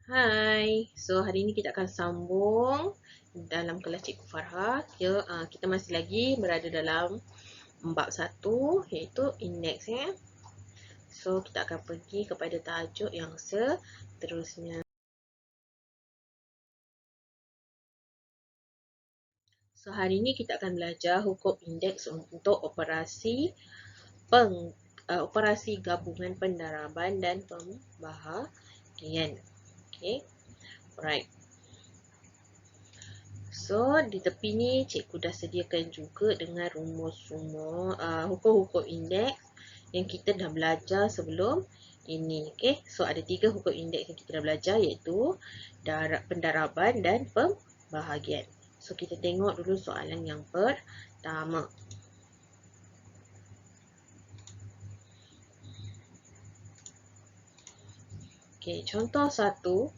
Hai, so hari ini kita akan sambung dalam kelas Cikgu Farha. Kita masih lagi berada dalam bab 1 iaitu indeks ya. So kita akan pergi kepada tajuk yang seterusnya. So hari ini kita akan belajar hukum indeks untuk operasi gabungan pendaraban dan pembahagian. Okay, alright. So, di tepi ni cikgu dah sediakan juga dengan rumus hukum-hukum indeks yang kita dah belajar sebelum ini. Okay? So, ada 3 hukum indeks yang kita dah belajar iaitu pendaraban dan pembahagian. So, kita tengok dulu soalan yang pertama. Okay, contoh 1.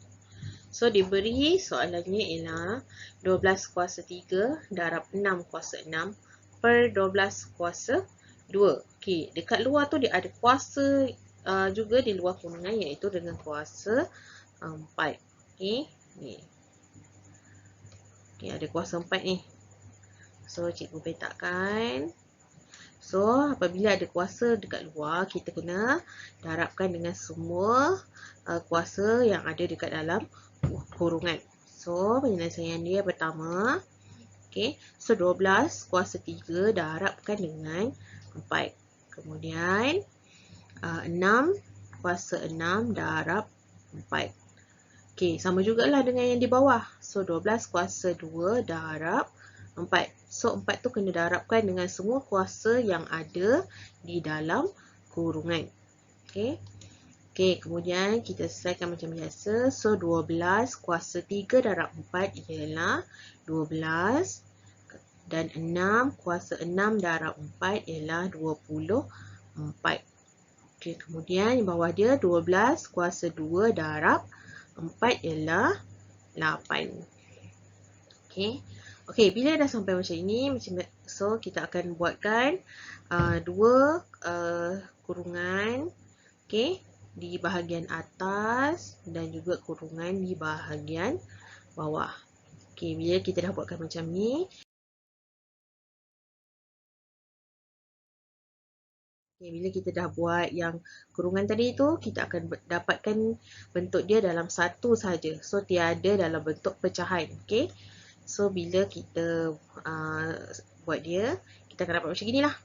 So, diberi soalannya ialah 12 kuasa 3 darab 6 kuasa 6 per 12 kuasa 2. Okey, dekat luar tu dia ada kuasa juga di luar kurungan iaitu dengan kuasa 4. Okey, ni. Okey, ada kuasa 4 ni. So, cikgu petakkan. So, apabila ada kuasa dekat luar, kita kena darabkan dengan semua kuasa yang ada dekat dalam kurungan. So, penyelesaian dia pertama. Okay. So, 12 kuasa 3 darabkan dengan 4. Kemudian, 6 kuasa 6 darab 4. Okay, sama jugalah dengan yang di bawah. So, 12 kuasa 2 darab 4. So, 4 tu kena darabkan dengan semua kuasa yang ada di dalam kurungan. Okay. Okey, kemudian kita selesaikan macam biasa. So, 12 kuasa 3 darab 4 ialah 12. Dan 6 kuasa 6 darab 4 ialah 24. Okey, kemudian di bawah dia 12 kuasa 2 darab 4 ialah 8. Okey. Okey, bila dah sampai macam ini, so kita akan buatkan dua kurungan. Okey, di bahagian atas dan juga kurungan di bahagian bawah. Okey, bila kita dah buatkan macam ni, bila kita dah buat yang kurungan tadi tu, kita akan dapatkan bentuk dia dalam satu sahaja. So, tiada dalam bentuk pecahan. Okay. So, bila kita buat dia, kita akan dapat macam inilah.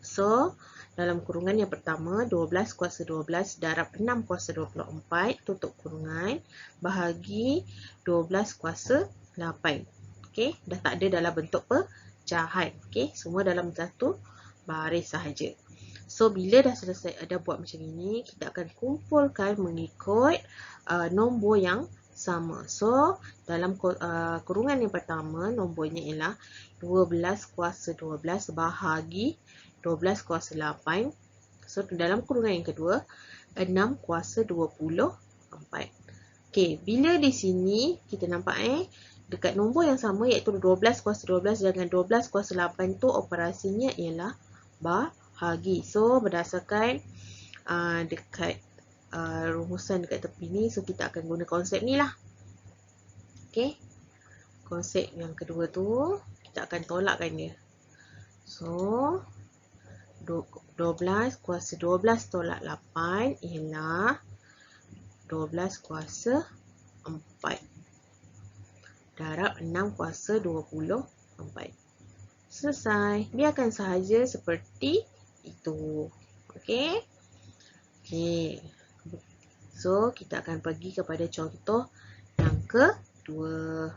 So, dalam kurungan yang pertama, 12 kuasa 12 darab 6 kuasa 24 tutup kurungan bahagi 12 kuasa 8. Okay, dah tak ada dalam bentuk pecahan. Okay, semua dalam satu baris sahaja. So, bila dah selesai dah buat macam ini, kita akan kumpulkan mengikut nombor yang sama. So, dalam kurungan yang pertama, nombornya ialah 12 kuasa 12 bahagi 12 kuasa 8. So, dalam kurungan yang kedua, 6 kuasa 24. Okey, bila di sini kita nampak dekat nombor yang sama iaitu 12 kuasa 12 dengan 12 kuasa 8 tu operasinya ialah bahagi. So, berdasarkan dekat rumusan dekat tepi ni, so kita akan guna konsep ni lah. Okey. Konsep yang kedua tu, kita akan tolakkan dia. So, 12 kuasa 12 tolak 8 ialah 12 kuasa 4 darab 6 kuasa 24. Selesai. Biarkan sahaja seperti itu. Okey. Okey. So, kita akan pergi kepada contoh yang kedua.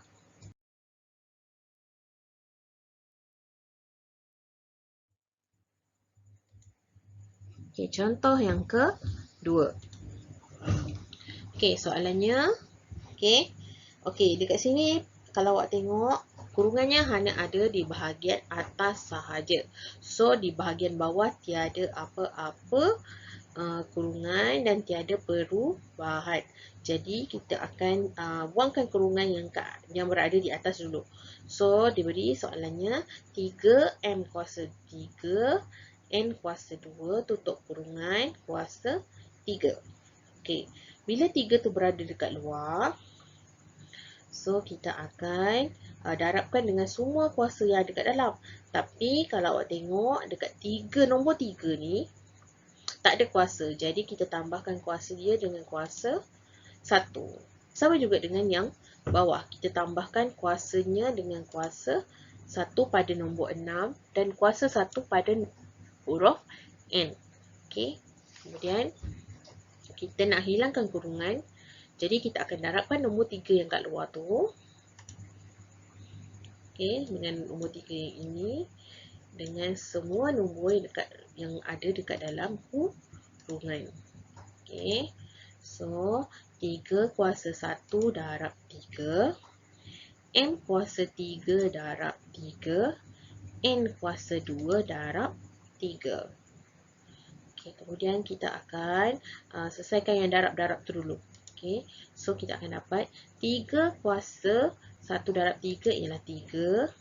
Okey, contoh yang kedua. Okey, soalannya. Okey. Okey, dekat sini kalau awak tengok kurungannya hanya ada di bahagian atas sahaja. So, di bahagian bawah tiada apa-apa kurungan dan tiada perubahan. Jadi, kita akan buangkan kurungan yang berada di atas dulu. So, diberi soalannya 3M kuasa 3, N kuasa 2 tutup kurungan kuasa 3. Okey. Bila 3 tu berada dekat luar, so kita akan darabkan dengan semua kuasa yang ada dekat dalam. Tapi kalau awak tengok dekat nombor 3 ni tak ada kuasa. Jadi kita tambahkan kuasa dia dengan kuasa 1. Sama juga dengan yang bawah. Kita tambahkan kuasanya dengan kuasa 1 pada nombor 6 dan kuasa 1 pada huruf N. Okey. Kemudian kita nak hilangkan kurungan. Jadi kita akan darabkan nombor 3 yang kat luar tu. Okey, dengan nombor 3 ini dengan semua nombor yang ada dekat dalam kurungan. Okey. So, 3 kuasa 1 darab 3. M kuasa 3 darab 3. N kuasa 2 darab 3. Okay, kemudian kita akan selesaikan yang darab-darab tu dulu. Okay, so kita akan dapat 3 kuasa 1 darab 3 ialah 3.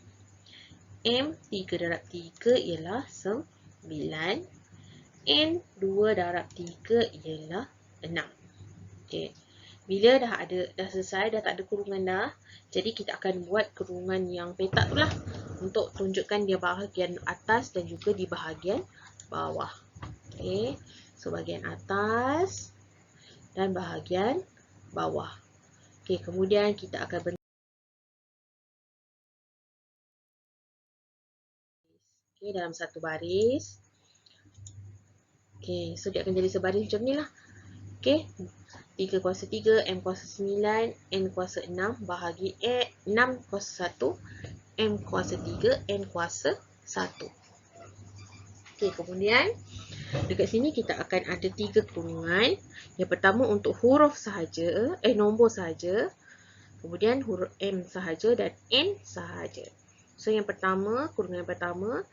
M 3 darab 3 ialah 9. N 2 darab 3 ialah 6. Okay. Bila dah selesai, dah tak ada kurungan dah. Jadi kita akan buat kurungan yang petak tu lah. Untuk tunjukkan dia bahagian atas dan juga di bahagian bawah. Okay. So bahagian atas dan bahagian bawah. Okay. Kemudian kita akan bentuk. Okay. Dalam satu baris. Okay. So dia akan jadi sebaris macam ni lah. Okay. 3 kuasa 3, M kuasa 9, N kuasa 6, bahagi 6 kuasa 1, M kuasa 3, N kuasa 1. Okey, kemudian dekat sini kita akan ada 3 kurungan. Yang pertama untuk huruf sahaja, nombor sahaja. Kemudian huruf M sahaja dan N sahaja. So yang pertama, kurungan yang pertama,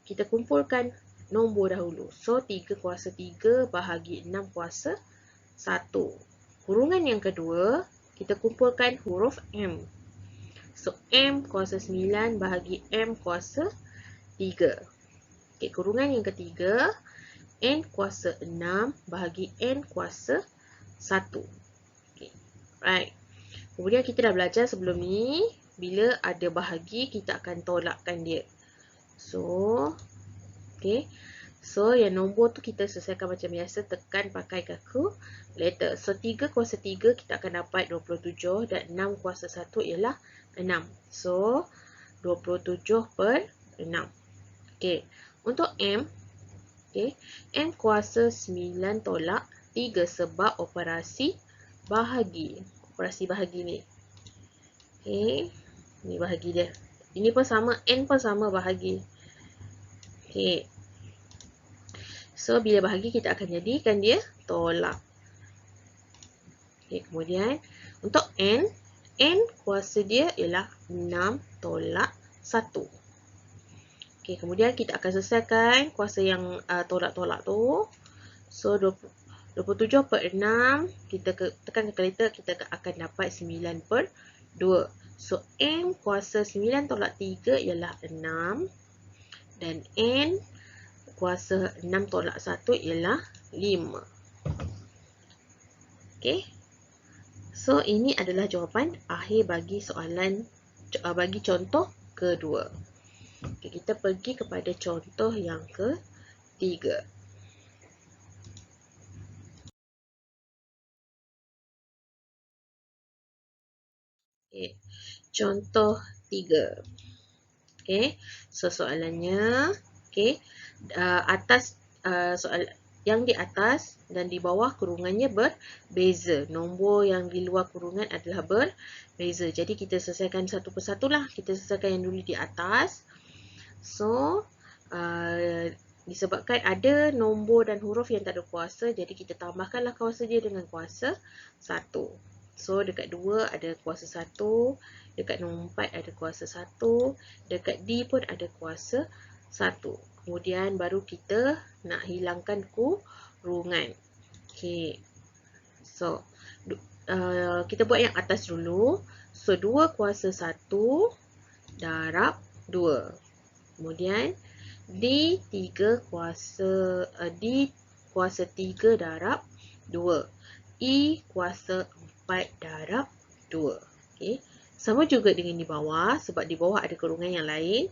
kita kumpulkan nombor dahulu. So 3 kuasa 3 bahagi 6 kuasa 1. Kurungan yang kedua, kita kumpulkan huruf M. So, M kuasa 9 bahagi M kuasa 3. Okay, kurungan yang ketiga, N kuasa 6 bahagi N kuasa 1. Okay, right. Kemudian kita dah belajar sebelum ni, bila ada bahagi, kita akan tolakkan dia. So, okay. So, yang nombor tu kita selesaikan macam biasa, tekan pakai kalkulator. So, 3 kuasa 3 kita akan dapat 27 dan 6 kuasa 1 ialah 6. So, 27 per 6. Okay. Untuk M, okay, M kuasa 9 tolak 3 sebab operasi bahagi. Operasi bahagi ni. Okay. Ni bahagi dia. Ini pun sama, N pun sama bahagi. Okay. So, bila bahagi kita akan jadikan dia tolak. Okay, kemudian untuk N kuasa dia ialah 6 tolak 1. Okay, kemudian kita akan selesaikan kuasa yang tolak-tolak tu. So, 27 per 6, kita tekan kalkulator, kita akan dapat 9 per 2. So, M kuasa 9 tolak 3 ialah 6. Dan N kuasa 6 tolak 1 ialah 5. Okey. So, ini adalah jawapan akhir bagi soalan, bagi contoh kedua. Okay, kita pergi kepada contoh yang ketiga. Okay. Contoh 3. Okay. So, soalannya, okay, atas soal yang di atas dan di bawah kurungannya berbeza. Nombor yang di luar kurungan adalah berbeza. Jadi kita selesaikan satu persatu lah. Kita selesaikan yang dulu di atas. So, disebabkan ada nombor dan huruf yang tak ada kuasa, jadi kita tambahkanlah kuasa dia dengan kuasa 1. So, dekat 2 ada kuasa 1, dekat nombor 4 ada kuasa 1, dekat D pun ada kuasa 1. Kemudian baru kita nak hilangkan kurungan. Okay. So, kita buat yang atas dulu. So, 2 kuasa 1 darab 2. Kemudian, D kuasa 3 darab 2. I kuasa 4 darab 2. Okay. Sama juga dengan di bawah, sebab di bawah ada kurungan yang lain.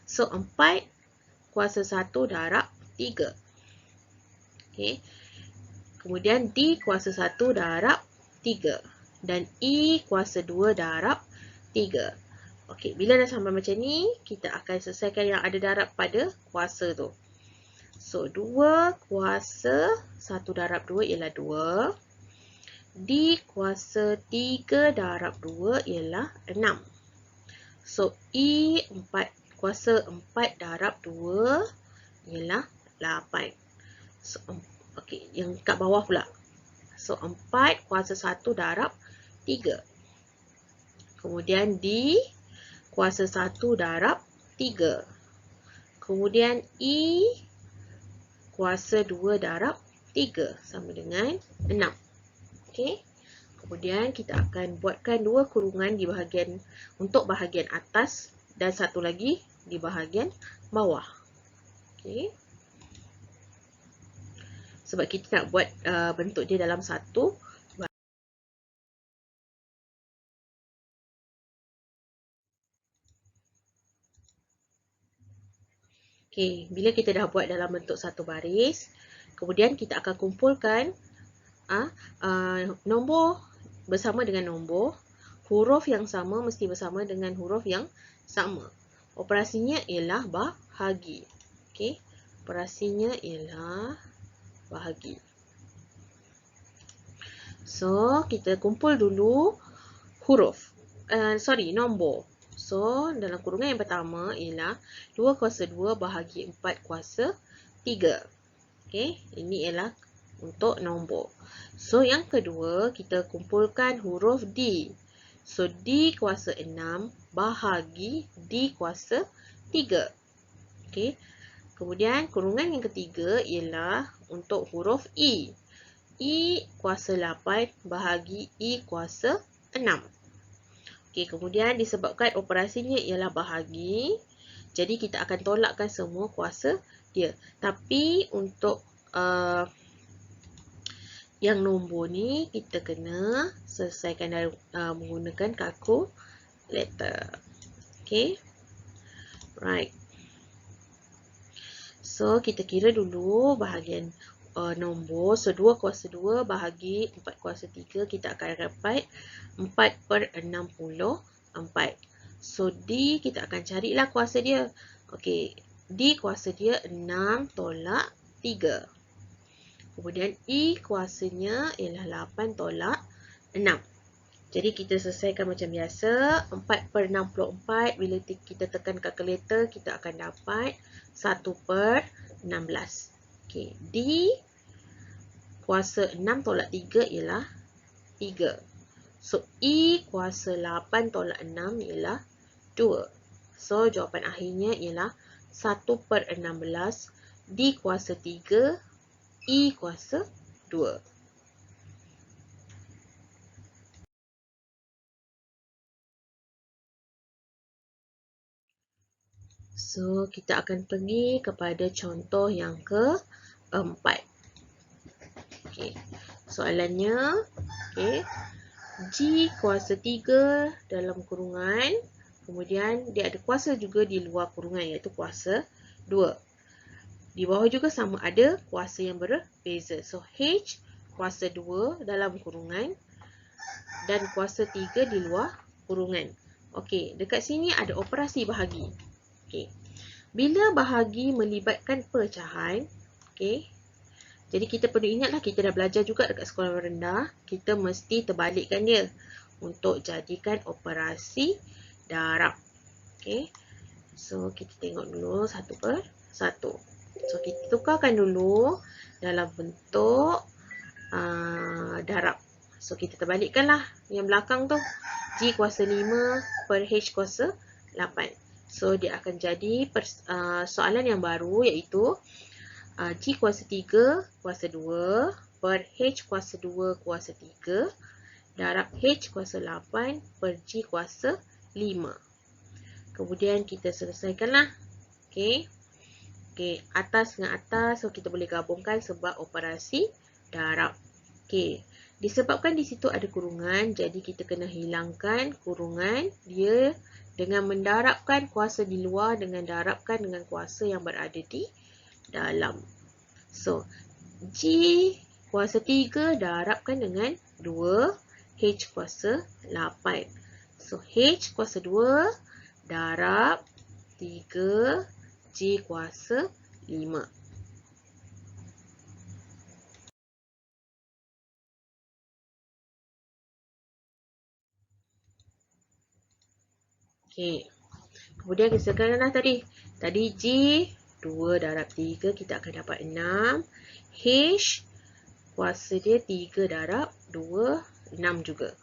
So, 4 kuasa 1 darab 3. Okay. Kemudian D kuasa 1 darab 3. Dan I kuasa 2 darab 3. Okey, bila dah sampai macam ni, kita akan selesaikan yang ada darab pada kuasa tu. So, 2 kuasa 1 darab 2 ialah 2. D kuasa 3 darab 2 ialah 6. So, I 4 kuasa 4 darab 2 ialah 8. So, okey, yang kat bawah pula. So, 4 kuasa 1 darab 3. Kemudian D kuasa 1 darab 3. Kemudian I kuasa 2 darab 3 sama dengan 6. Okey. Kemudian kita akan buatkan dua kurungan di bahagian untuk bahagian atas dan satu lagi di bahagian bawah. Okey. Sebab kita nak buat bentuk dia dalam satu. Okey, bila kita dah buat dalam bentuk satu baris, kemudian kita akan kumpulkan nombor bersama dengan nombor, huruf yang sama mesti bersama dengan huruf yang sama. Operasinya ialah bahagi. Okey, operasinya ialah bahagi. So, kita kumpul dulu huruf. Nombor. So, dalam kurungan yang pertama ialah 2 kuasa 2 bahagi 4 kuasa 3. Okey, ini ialah untuk nombor. So, yang kedua, kita kumpulkan huruf D. So, D kuasa 6 bahagi D kuasa 3. Okey. Kemudian, kurungan yang ketiga ialah untuk huruf I. I kuasa 8 bahagi I kuasa 6. Okey, kemudian disebabkan operasinya ialah bahagi, jadi kita akan tolakkan semua kuasa dia. Tapi untuk yang nombor ni kita kena selesaikan menggunakan kalkulator. Okey. Right. So, kita kira dulu bahagian nombor. So, 2 kuasa 2 bahagi 4 kuasa 3, kita akan dapat 4/64. So, D kita akan carilah kuasa dia. Okey, D kuasa dia 6 tolak 3. Kemudian I kuasanya ialah 8 tolak 6. Jadi, kita selesaikan macam biasa. 4/64, bila kita tekan kalkulator, kita akan dapat 1/16. Okey, D kuasa 6 tolak 3 ialah 3. So, I kuasa 8 tolak 6 ialah 2. So, jawapan akhirnya ialah 1/16. D kuasa 3, I kuasa 2. So, kita akan pergi kepada contoh yang keempat. Okay. Soalannya, okay. G kuasa 3 dalam kurungan. Kemudian, dia ada kuasa juga di luar kurungan, iaitu kuasa 2. Di bawah juga sama ada kuasa yang berbeza. So, H kuasa 2 dalam kurungan dan kuasa 3 di luar kurungan. Okey, dekat sini ada operasi bahagi. Okey. Bila bahagi melibatkan pecahan, okey. Jadi kita perlu ingatlah, kita dah belajar juga dekat sekolah rendah, kita mesti terbalikkan dia untuk jadikan operasi darab. Okey. So, kita tengok dulu 1/1. So, kita tukarkan dulu dalam bentuk darab. So, kita terbalikkanlah yang belakang tu. G kuasa 5 per H kuasa 8. So, dia akan jadi soalan yang baru, iaitu G kuasa 3 kuasa 2 per H kuasa 2 kuasa 3 darab H kuasa 8 per G kuasa 5. Kemudian kita selesaikanlah. Okey. Okey, atas dengan atas, so kita boleh gabungkan sebab operasi darab. Okey. Disebabkan di situ ada kurungan, jadi kita kena hilangkan kurungan dia dengan mendarabkan kuasa di luar dengan darabkan dengan kuasa yang berada di dalam. So, G kuasa 3 darabkan dengan 2 H kuasa 8. So, H kuasa 2 darab 3 G kuasa 5. Okey. Kemudian kita sekarang tadi. Tadi G 2 darab 3 kita akan dapat 6. H kuasa dia 3 darab 2, 6 juga.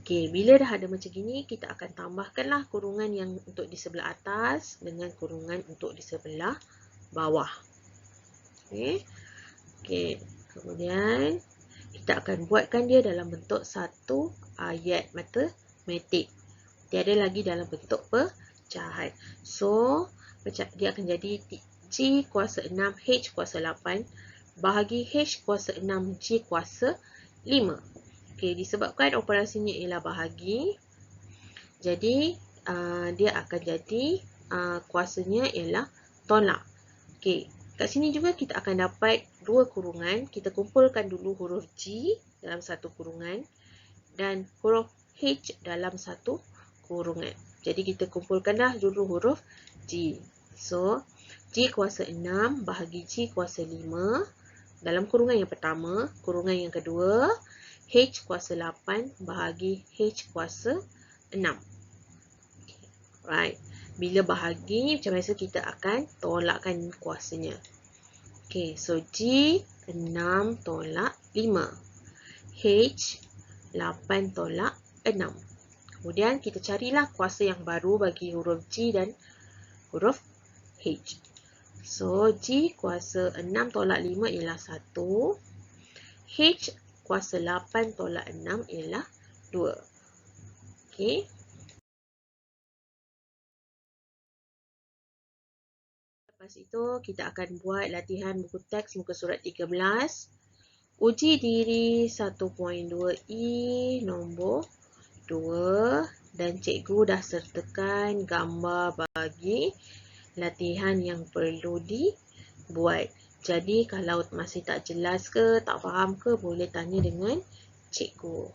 Okey, bila dah ada macam gini, kita akan tambahkanlah kurungan yang untuk di sebelah atas dengan kurungan untuk di sebelah bawah. Okey. Okey, kemudian kita akan buatkan dia dalam bentuk satu ayat matematik. Tiada lagi dalam bentuk pecahan. So, dia akan jadi G kuasa 6, H kuasa 8 bahagi H kuasa 6, G kuasa 5. Okey, disebabkan operasinya ialah bahagi, jadi dia akan jadi kuasanya ialah tolak. Okey, kat sini juga kita akan dapat dua kurungan. Kita kumpulkan dulu huruf G dalam satu kurungan dan huruf H dalam satu kurungan. Jadi kita kumpulkanlah dulu huruf G. So, G kuasa 6 bahagi G kuasa 5 dalam kurungan yang pertama. Kurungan yang kedua, H kuasa 8 bahagi H kuasa 6. Right. Bila bahagi, macam biasa kita akan tolakkan kuasanya. Okay, so G 6 tolak 5. H 8 tolak 6. Kemudian kita carilah kuasa yang baru bagi huruf G dan huruf H. So, G kuasa 6 tolak 5 ialah 1. H kuasa 8 tolak 6 ialah 2. Okay. Lepas itu, kita akan buat latihan buku teks muka surat 13. Uji diri 1.2E nombor 2 dan cikgu dah sertakan gambar bagi latihan yang perlu dibuat. Jadi kalau masih tak jelas ke, tak faham ke, boleh tanya dengan cikgu.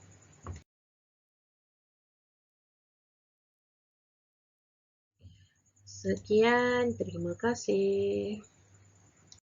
Sekian, terima kasih.